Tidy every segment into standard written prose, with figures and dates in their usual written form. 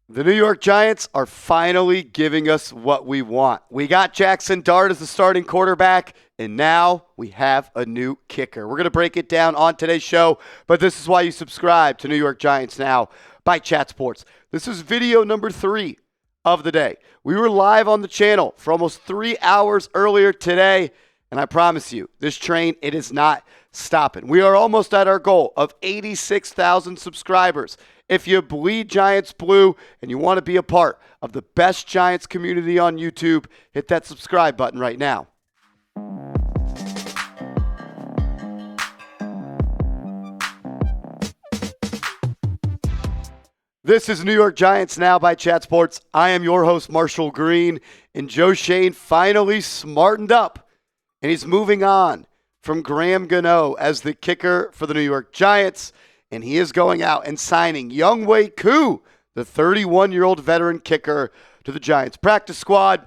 The New York Giants are finally giving us what we want. We got Jaxson Dart as the starting quarterback, and now we have a new kicker. We're going to break it down on today's show, but this is why you subscribe to New York Giants Now by Chat Sports. This is video number 3 of the day. We were live on the channel for almost 3 hours earlier today, and I promise you, this train, it is not stopping. We are almost at our goal of 86,000 subscribers. If you bleed Giants blue and you want to be a part of the best Giants community on YouTube, hit that subscribe button right now. This is New York Giants Now by Chat Sports. I am your host, Marshall Green, and Joe Schoen finally smartened up, and he's moving on from Graham Gano as the kicker for the New York Giants. And he is going out and signing Younghoe Koo, the 31-year-old veteran kicker, to the Giants practice squad.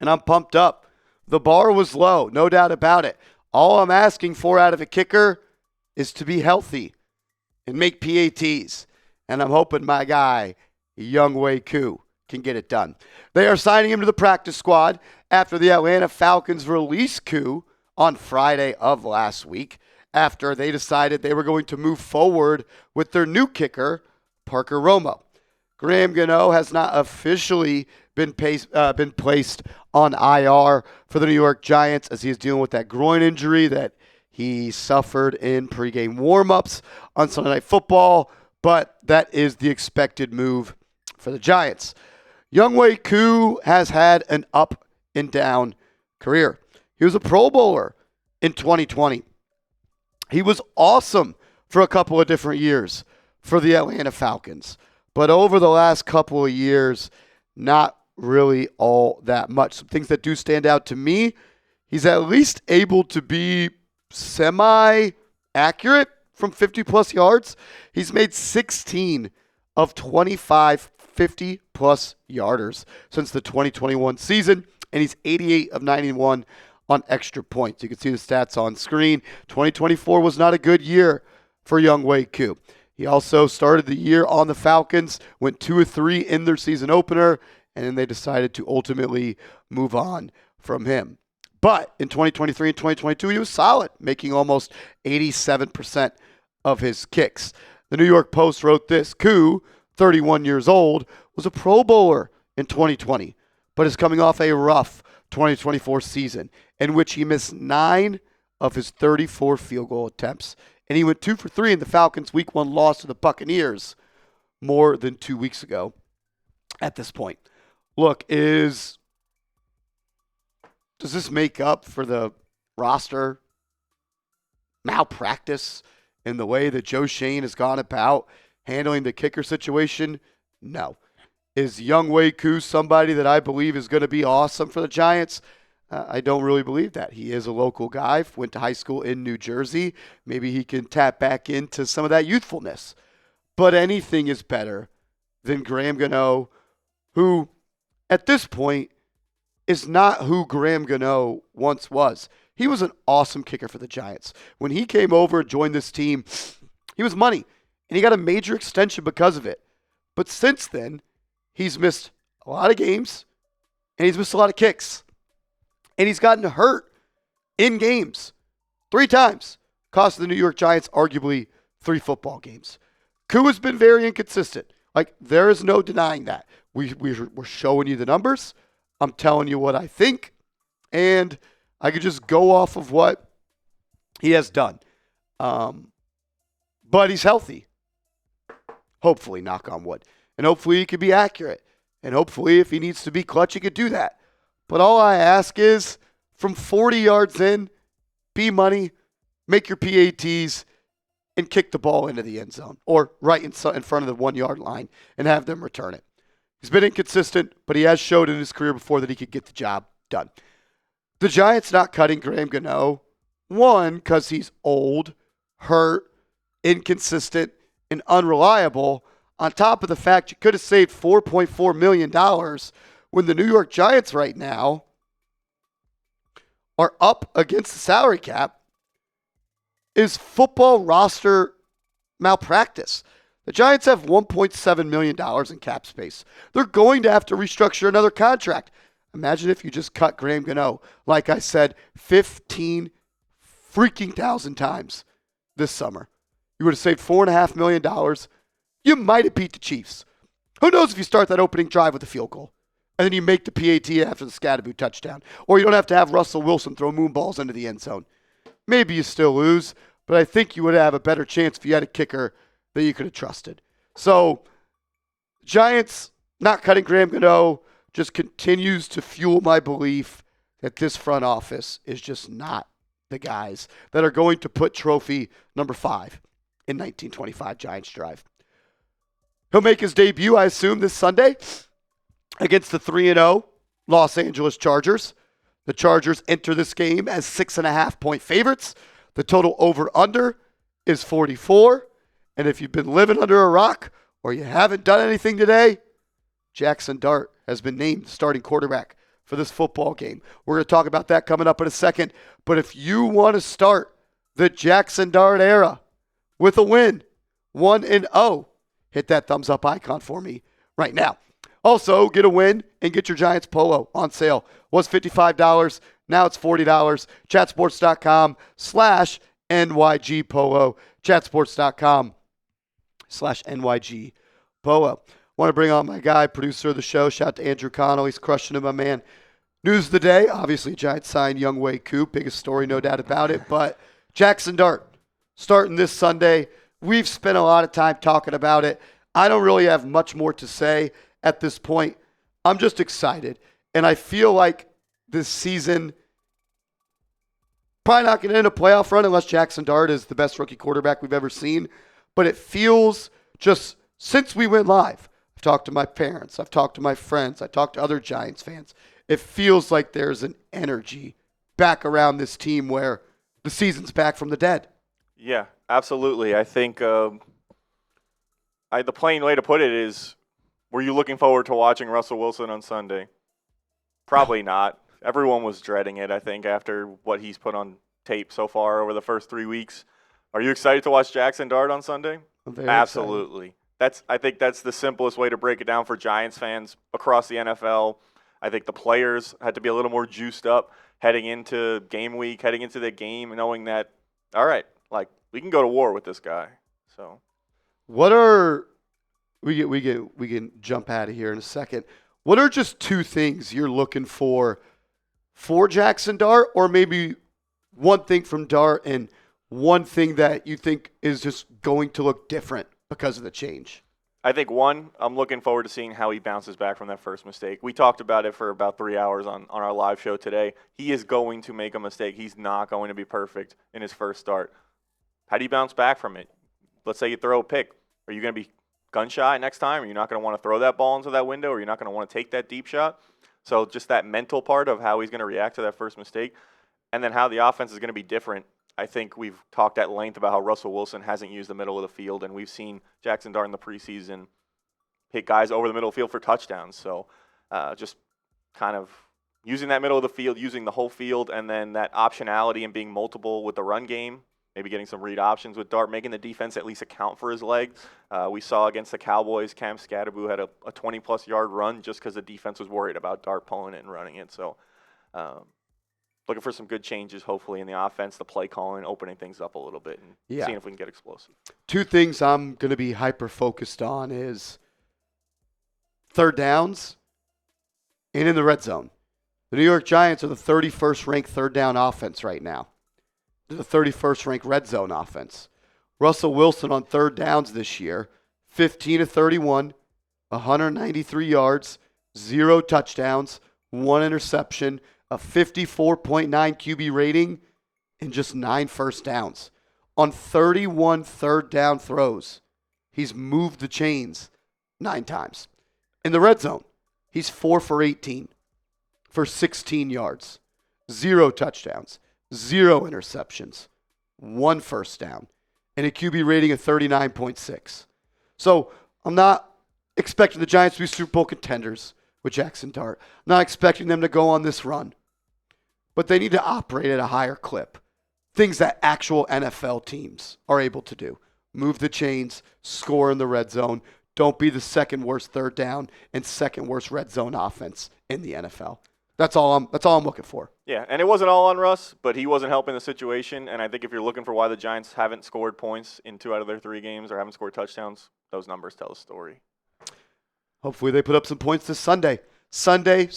And I'm pumped up. The bar was low, no doubt about it. All I'm asking for out of a kicker is to be healthy and make PATs. And I'm hoping my guy, Younghoe Koo, can get it done. They are signing him to the practice squad after the Atlanta Falcons released Koo on Friday of last week, after they decided they were going to move forward with their new kicker, Parker Romo. Graham Gano has not officially been placed on IR for the New York Giants as he is dealing with that groin injury that he suffered in pregame warmups on Sunday Night Football, but that is the expected move for the Giants. Younghoe Koo has had an up and down career. He was a Pro Bowler in 2020. He was awesome for a couple of different years for the Atlanta Falcons. But over the last couple of years, not really all that much. Some things that do stand out to me, he's at least able to be semi-accurate from 50-plus yards. He's made 16 of 25 50-plus yarders since the 2021 season, and he's 88 of 91 on extra points. You can see the stats on screen. 2024 was not a good year for Younghoe Koo. He also started the year on the Falcons, went 2-3 in their season opener, and then they decided to ultimately move on from him. But in 2023 and 2022, he was solid, making almost 87% of his kicks. The New York Post wrote this: Koo, 31 years old, was a Pro Bowler in 2020, but is coming off a rough 2024 season in which he missed 9 of his 34 field goal attempts. And he went 2 for 3 in the Falcons' Week 1 loss to the Buccaneers more than 2 weeks ago at this point. Look, does this make up for the roster malpractice in the way that Joe Schoen has gone about handling the kicker situation? No. Is Younghoe Koo somebody that I believe is going to be awesome for the Giants? I don't really believe that. He is a local guy, went to high school in New Jersey. Maybe he can tap back into some of that youthfulness. But anything is better than Graham Gano, who at this point is not who Graham Gano once was. He was an awesome kicker for the Giants. When he came over and joined this team, he was money, and he got a major extension because of it. But since then, he's missed a lot of games, and he's missed a lot of kicks. And he's gotten hurt in games 3 times, cost the New York Giants arguably 3 football games. Koo has been very inconsistent. Like, there is no denying that. We're showing you the numbers. I'm telling you what I think. And I could just go off of what he has done. But he's healthy. Hopefully, knock on wood. And hopefully he could be accurate. And hopefully if he needs to be clutch, he could do that. But all I ask is, from 40 yards in, be money, make your PATs, and kick the ball into the end zone or right in front of the 1-yard line and have them return it. He's been inconsistent, but he has showed in his career before that he could get the job done. The Giants not cutting Graham Gano, one, because he's old, hurt, inconsistent, and unreliable, on top of the fact you could have saved $4.4 million when the New York Giants right now are up against the salary cap, is football roster malpractice. The Giants have $1.7 million in cap space. They're going to have to restructure another contract. Imagine if you just cut Graham Gano, like I said, 15 freaking thousand times this summer. You would have saved $4.5 million. You might have beat the Chiefs. Who knows if you start that opening drive with a field goal and then you make the PAT after the Scadaboo touchdown. Or you don't have to have Russell Wilson throw moon balls into the end zone. Maybe you still lose, but I think you would have a better chance if you had a kicker that you could have trusted. So, Giants not cutting Graham Gano just continues to fuel my belief that this front office is just not the guys that are going to put trophy number 5 in 1925 Giants Drive. He'll make his debut, I assume, this Sunday against the 3-0 Los Angeles Chargers. The Chargers enter this game as 6.5-point favorites. The total over-under is 44. And if you've been living under a rock or you haven't done anything today, Jaxson Dart has been named the starting quarterback for this football game. We're going to talk about that coming up in a second. But if you want to start the Jaxson Dart era with a win, 1-0, hit that thumbs up icon for me right now. Also, get a win and get your Giants polo on sale. Was $55. Now it's $40. Chatsports.com/NYG polo. Chatsports.com/NYG polo. Want to bring on my guy, producer of the show. Shout out to Andrew Connell. He's crushing it, my man. News of the day. Obviously, Giants signed Younghoe Koo. Biggest story, no doubt about it. But Jaxson Dart starting this Sunday. We've spent a lot of time talking about it. I don't really have much more to say at this point. I'm just excited. And I feel like this season probably not going to end a playoff run unless Jaxson Dart is the best rookie quarterback we've ever seen. But it feels just since we went live, I've talked to my parents, I've talked to my friends, I talked to other Giants fans. It feels like there's an energy back around this team where the season's back from the dead. Yeah, absolutely. I think the plain way to put it is, were you looking forward to watching Russell Wilson on Sunday? Probably not. Everyone was dreading it, I think, after what he's put on tape so far over the first 3 weeks. Are you excited to watch Jaxson Dart on Sunday? Absolutely. I think that's the simplest way to break it down for Giants fans across the NFL. I think the players had to be a little more juiced up heading into game week, heading into the game, knowing that, all right, like, we can go to war with this guy. So, what are we can jump out of here in a second. What are just 2 things you're looking for Jaxson Dart, or maybe one thing from Dart and one thing that you think is just going to look different because of the change? I think, one, I'm looking forward to seeing how he bounces back from that first mistake. We talked about it for about 3 hours on our live show today. He is going to make a mistake. He's not going to be perfect in his first start. How do you bounce back from it? Let's say you throw a pick. Are you going to be gun shy next time? Are you not going to want to throw that ball into that window? Or are you not going to want to take that deep shot? So just that mental part of how he's going to react to that first mistake, and then how the offense is going to be different. I think we've talked at length about how Russell Wilson hasn't used the middle of the field, and we've seen Jaxson Dart in the preseason hit guys over the middle of the field for touchdowns. So just kind of using that middle of the field, using the whole field, and then that optionality and being multiple with the run game, maybe getting some read options with Dart, making the defense at least account for his legs. We saw against the Cowboys, Cam Scadaboo had a 20-plus yard run just because the defense was worried about Dart pulling it and running it. So looking for some good changes, hopefully, in the offense, the play calling, opening things up a little bit, and seeing if we can get explosive. 2 things I'm going to be hyper-focused on is third downs and in the red zone. The New York Giants are the 31st ranked third down offense right now. They're the 31st ranked red zone offense. Russell Wilson on third downs this year, 15 of 31, 193 yards, 0 touchdowns, 1 interception, a 54.9 QB rating, and just 9 first downs. On 31 third down throws, he's moved the chains 9 times. In the red zone, he's 4 for 18 for 16 yards, 0 touchdowns, 0 interceptions, 1 first down, and a QB rating of 39.6. So I'm not expecting the Giants to be Super Bowl contenders with Jaxson Dart. I'm not expecting them to go on this run. But they need to operate at a higher clip. Things that actual NFL teams are able to do. move the chains, score in the red zone. Don't be the second worst third down and second worst red zone offense in the NFL. That's all I'm looking for. Yeah, and it wasn't all on Russ, but he wasn't helping the situation. And I think if you're looking for why the Giants haven't scored points in 2 out of their 3 games or haven't scored touchdowns, those numbers tell a story. Hopefully they put up some points this Sunday. Sunday.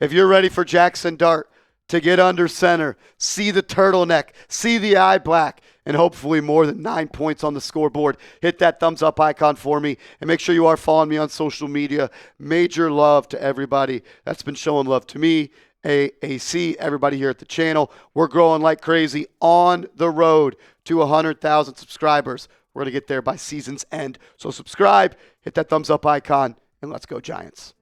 If you're ready for Jaxson Dart to get under center, see the turtleneck, see the eye black, and hopefully more than 9 points on the scoreboard, hit that thumbs up icon for me, and make sure you are following me on social media. Major love to everybody that's been showing love to me, AAC, everybody here at the channel. We're growing like crazy on the road to 100,000 subscribers. We're going to get there by season's end. So subscribe, hit that thumbs up icon, and let's go Giants.